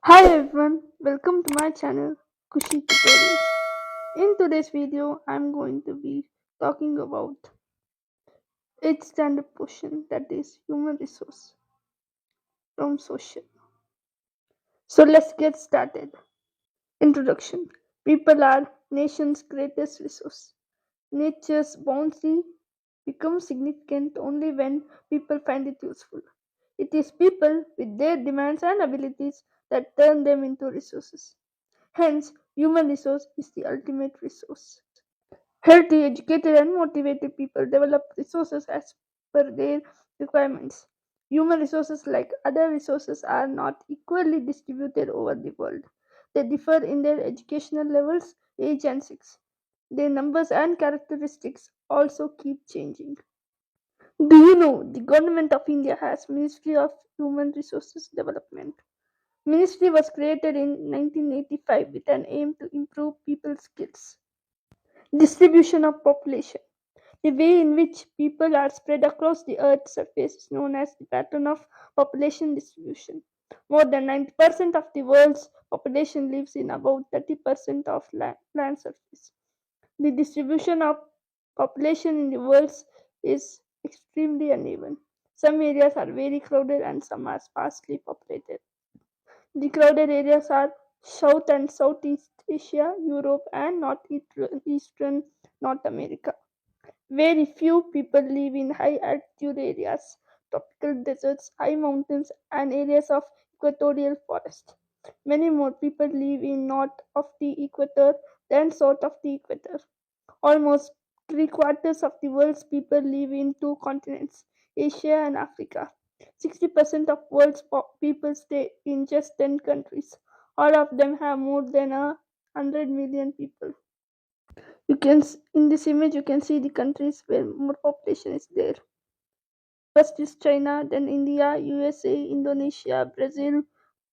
Hi everyone, welcome to my channel Kushi Tutorials. In today's video, I'm going to be talking about 8th standard portion, that is human resource from social. So let's get started. Introduction. People are nation's greatest resource. Nature's bounty becomes significant only when people find it useful. It is people with their demands and abilities that turn them into resources. Hence, human resource is the ultimate resource. Healthy, educated, and motivated people develop resources as per their requirements. Human resources, like other resources, are not equally distributed over the world. They differ in their educational levels, age, and sex. Their numbers and characteristics also keep changing. Do you know the government of India has Ministry of Human Resources Development? Ministry was created in 1985 with an aim to improve people's skills. Distribution of population. The way in which people are spread across the Earth's surface is known as the pattern of population distribution. More than 90% of the world's population lives in about 30% of land surface. The distribution of population in the world is extremely uneven. Some areas are very crowded and some are sparsely populated. The crowded areas are South and Southeast Asia, Europe, and Northeastern North America. Very few people live in high altitude areas, tropical deserts, high mountains, and areas of equatorial forest. Many more people live in north of the equator than south of the equator. Almost three-quarters of the world's people live in two continents, Asia and Africa. 60% of world's people stay in just 10 countries. All of them have more than 100 million people. In this image you can see the countries where more population is there. First is China, then India, USA, Indonesia, Brazil,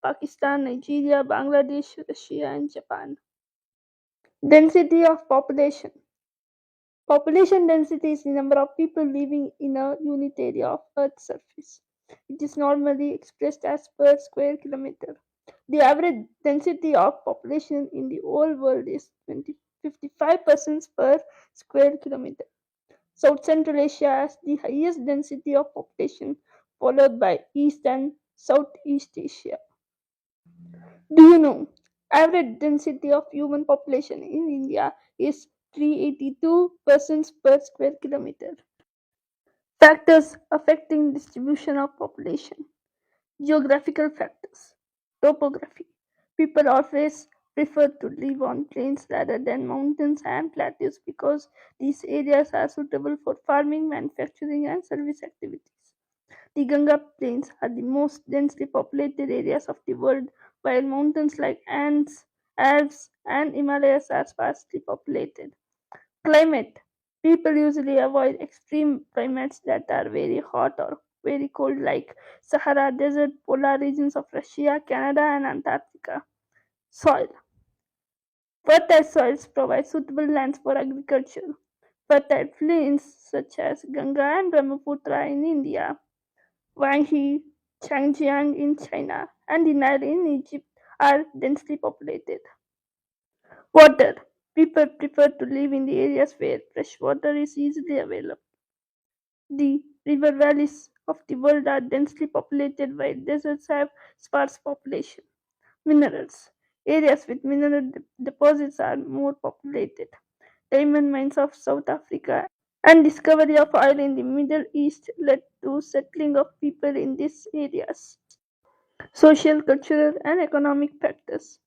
Pakistan, Nigeria, Bangladesh, Russia, and Japan. Density of population. Population density is the number of people living in a unit area of Earth's surface. It is normally expressed as per square kilometer. The average density of population in the whole world is 55 persons per square kilometer. South Central Asia has the highest density of population, followed by East and Southeast Asia. Do you know? Average density of human population in India is 382 persons per square kilometer. Factors affecting distribution of population. Geographical factors. Topography. People always prefer to live on plains rather than mountains and plateaus because these areas are suitable for farming, manufacturing, and service activities. The Ganga Plains are the most densely populated areas of the world, while mountains like Andes, Alps, and Himalayas are sparsely populated. Climate. People usually avoid extreme climates that are very hot or very cold, like Sahara Desert, polar regions of Russia, Canada, and Antarctica. Soil. Fertile soils provide suitable lands for agriculture. Fertile plains such as Ganga and Brahmaputra in India, Guangxi, Changjiang in China, and the Nile in Egypt are densely populated. Water. People prefer to live in the areas where fresh water is easily available. The river valleys of the world are densely populated while deserts have sparse population. Minerals. Areas with mineral deposits are more populated. Diamond mines of South Africa and discovery of oil in the Middle East led to settling of people in these areas. Social, cultural, and economic factors.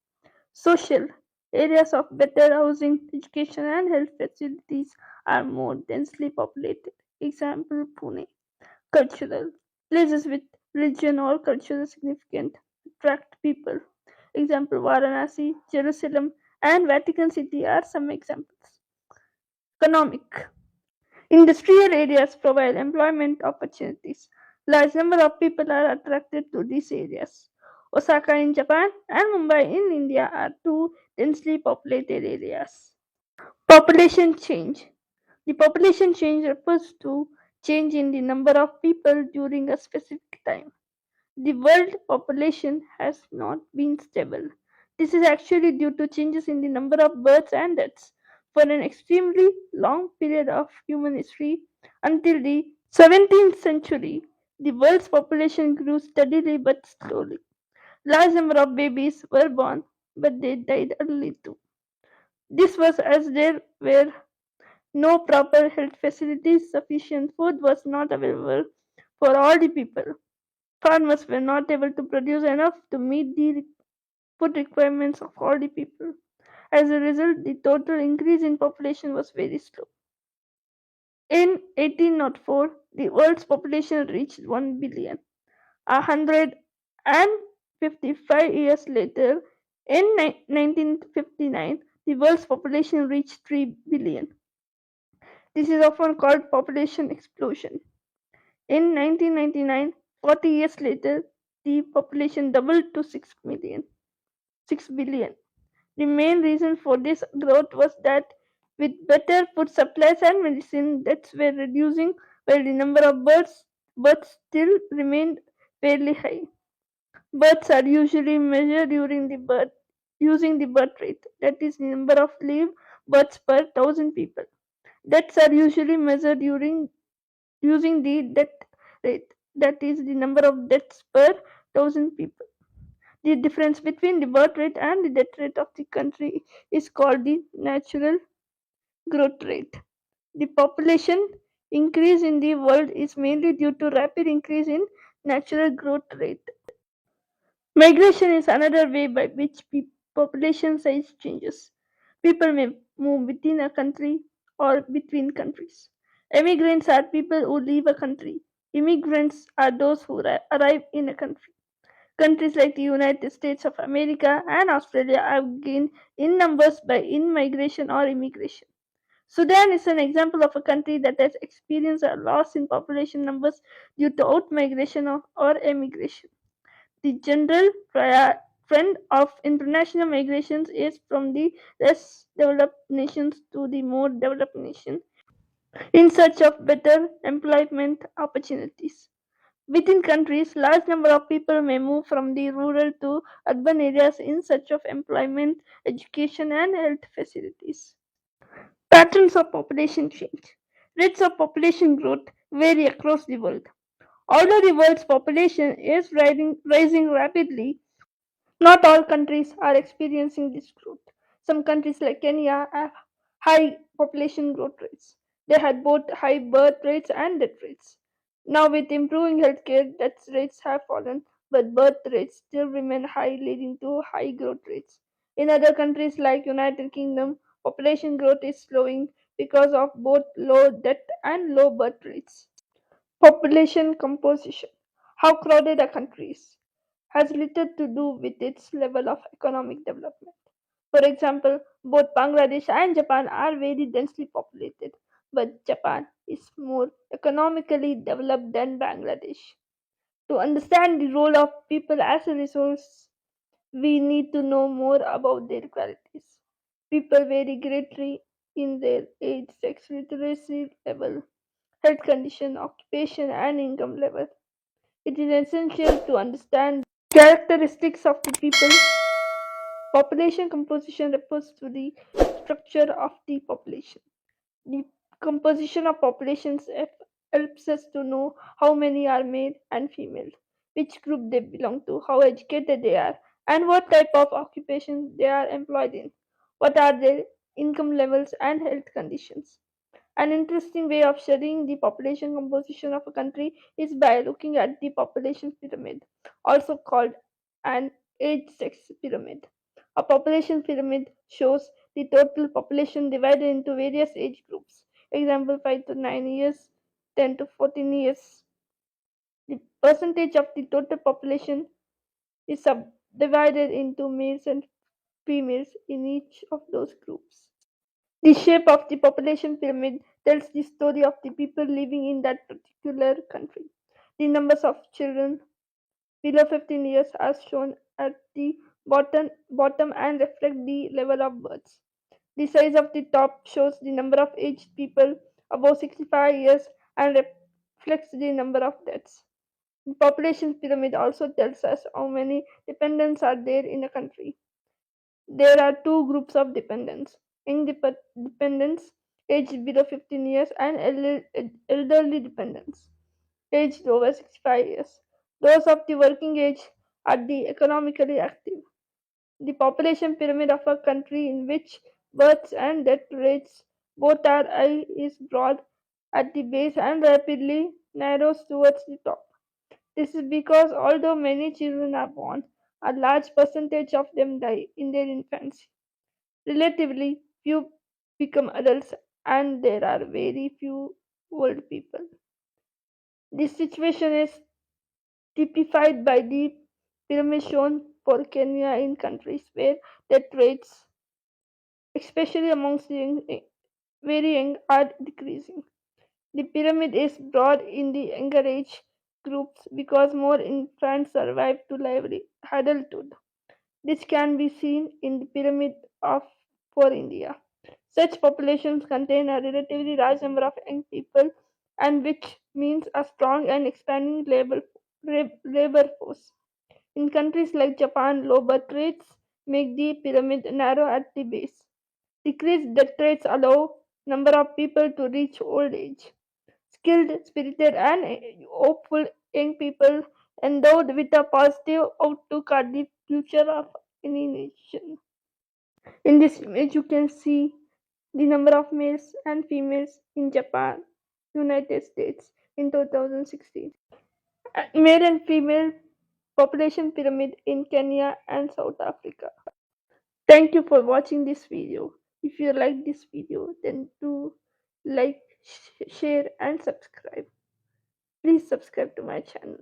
Social areas of better housing, education, and health facilities are more densely populated. Example Pune. Cultural places with religion or cultural significance attract people. Example Varanasi, Jerusalem, and Vatican City are some examples. Economic industrial areas provide employment opportunities. Large number of people are attracted to these areas. Osaka in Japan and Mumbai in India are two densely populated areas. Population change. The population change refers to change in the number of people during a specific time. The world population has not been stable. This is actually due to changes in the number of births and deaths. For an extremely long period of human history, until the 17th century, the world's population grew steadily but slowly. Large number of babies were born, but they died early too. This was as there were no proper health facilities, sufficient food was not available for all the people. Farmers were not able to produce enough to meet the food requirements of all the people. As a result, the total increase in population was very slow. In 1804, the world's population reached 1 billion. 155 years later, in 1959, the world's population reached 3 billion. This is often called population explosion. In 1999, 40 years later, the population doubled to 6 million, 6 billion. The main reason for this growth was that with better food supplies and medicine, deaths were reducing while the number of births still remained fairly high. Births are usually measured during the birth using the birth rate, that is the number of live births per thousand people. Deaths are usually measured during using the death rate, that is the number of deaths per thousand people. The difference between the birth rate and the death rate of the country is called the natural growth rate. The population increase in the world is mainly due to rapid increase in natural growth rate. Migration is another way by which population size changes. People may move within a country or between countries. Immigrants are people who leave a country. Immigrants are those who arrive in a country. Countries like the United States of America and Australia have gained in numbers by in migration or immigration. Sudan is an example of a country that has experienced a loss in population numbers due to outmigration or emigration. The general trend of international migrations is from the less developed nations to the more developed nations in search of better employment opportunities. Within countries, large number of people may move from the rural to urban areas in search of employment, education, and health facilities. Patterns of population change. Rates of population growth vary across the world. Although the world's population is rising rapidly, not all countries are experiencing this growth. Some countries like Kenya have high population growth rates. They had both high birth rates and death rates. Now, with improving healthcare, death rates have fallen, but birth rates still remain high, leading to high growth rates. In other countries like United Kingdom, population growth is slowing because of both low death and low birth rates. Population composition. How crowded a country is has little to do with its level of economic development. For example, both Bangladesh and Japan are very densely populated, but Japan is more economically developed than Bangladesh. To understand the role of people as a resource, we need to know more about their qualities. People vary greatly in their age, sex, literacy level, health condition, occupation, and income level. It is essential to understand characteristics of the people. Population composition refers to the structure of the population. The composition of populations helps us to know how many are male and female, which group they belong to, how educated they are, and what type of occupation they are employed in, what are their income levels and health conditions. An interesting way of studying the population composition of a country is by looking at the population pyramid, also called an age sex pyramid. A population pyramid shows the total population divided into various age groups. Example 5 to 9 years, 10 to 14 years. The percentage of the total population is subdivided into males and females in each of those groups. The shape of the population pyramid tells the story of the people living in that particular country. The numbers of children below 15 years are shown at the bottom and reflect the level of births. The size of the top shows the number of aged people above 65 years and reflects the number of deaths. The population pyramid also tells us how many dependents are there in a country. There are two groups of dependents: young dependents aged below 15 years and elderly dependents aged over 65 years. Those of the working age are the economically active. The population pyramid of a country in which births and death rates both are high is broad at the base and rapidly narrows towards the top. This is because although many children are born, a large percentage of them die in their infancy. Relatively few become adults, and there are very few old people. This situation is typified by the pyramid shown for Kenya in countries where death rates, especially amongst the very young, are decreasing. The pyramid is broad in the younger age groups because more infants survive to adulthood. This can be seen in the pyramid of for India. Such populations contain a relatively large number of young people, and which means a strong and expanding labor force. In countries like Japan, low birth rates make the pyramid narrow at the base. Decreased death rates allow number of people to reach old age. Skilled, spirited, and hopeful young people endowed with a positive outlook are the future of any nation. In this image, you can see the number of males and females in Japan, United States in 2016. Male and female population pyramid in Kenya and South Africa. Thank you for watching this video. If you like this video, then do like, share and subscribe. Please subscribe to my channel.